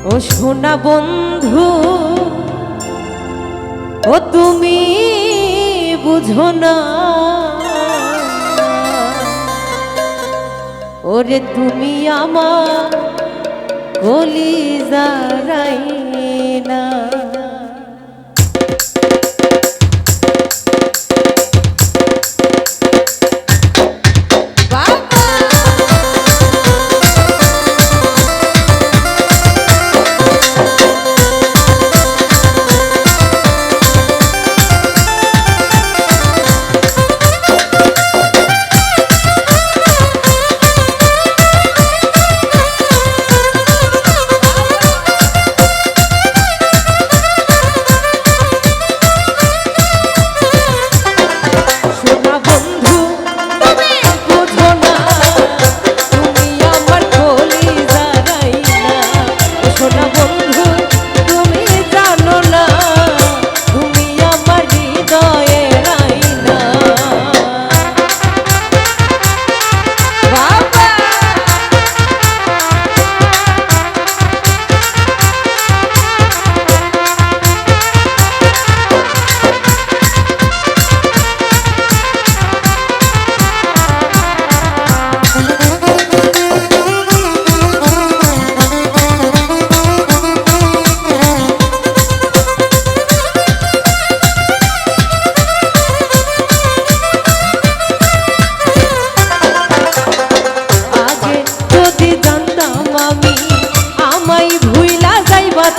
ও সোনা বন্ধু, ও তুমি বুঝো না, ওরে তুমি আমার কলিজার আয়না।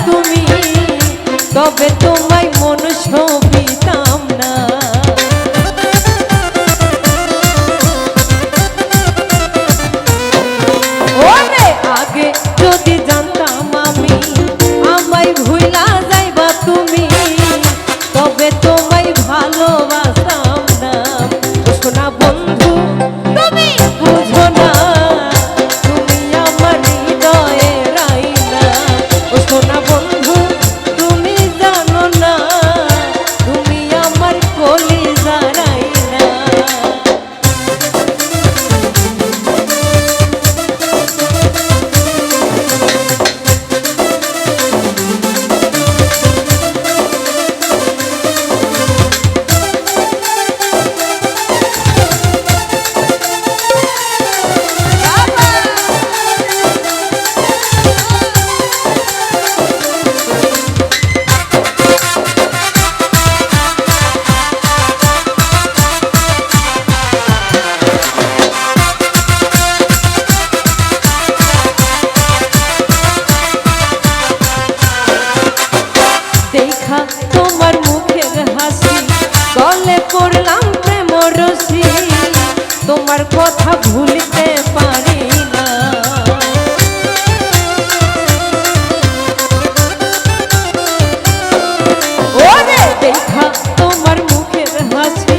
তুমি তবে তোমায় মন সবিতাম না। ওরে আগে যদি জানতাম আমি আমায় ভুইলা যাইবা তুমি, তবে তোমায় ভালোবাসতাম না। সোনা বন্ধু তুমি বুঝো না, তুমি আমার হৃদয়ের আয়না। ও সোনা বন্ধু তুমি জানো না, তুমি আমার কলিজার আয়না। দেখা তোমার মুখের হাসি গলে পড়লাম প্রেম রসি, তোমার কথা ভুলতে পারি না। ওরে দেখা তোমার মুখের হাসি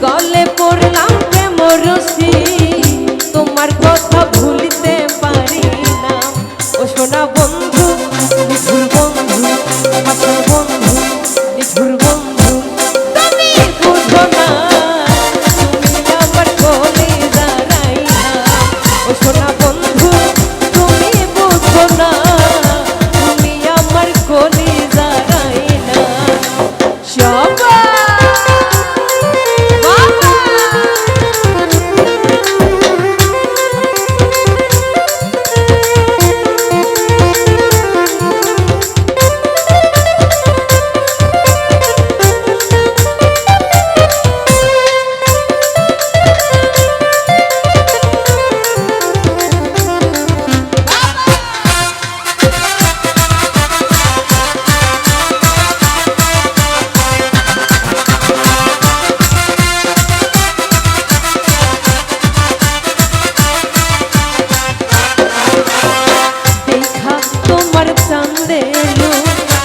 গলে পড়লাম প্রেম রসি, তোমার কথা ভুলতে পারি না। ও সোনা বন্ধু নিঠুর বন্ধু, আসল বন্ধু নিঠুর বন্ধু তুমি বুঝো না, তুমি আমার কলিজার আয়না। ও সোনা বন্ধু তুমি বুঝো না, তুমি আমার কলিজার আয়না। সবাই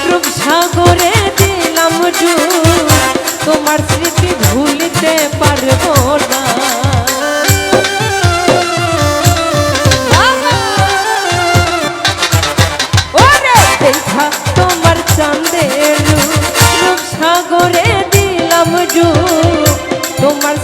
রূপসাগরে দিলাম ডুব, তোমার স্মৃতি ভুলতে পারবো না। ওরে দেখা তোমার চাঁদের রূপসাগরে দিলাম ডুব, তোমার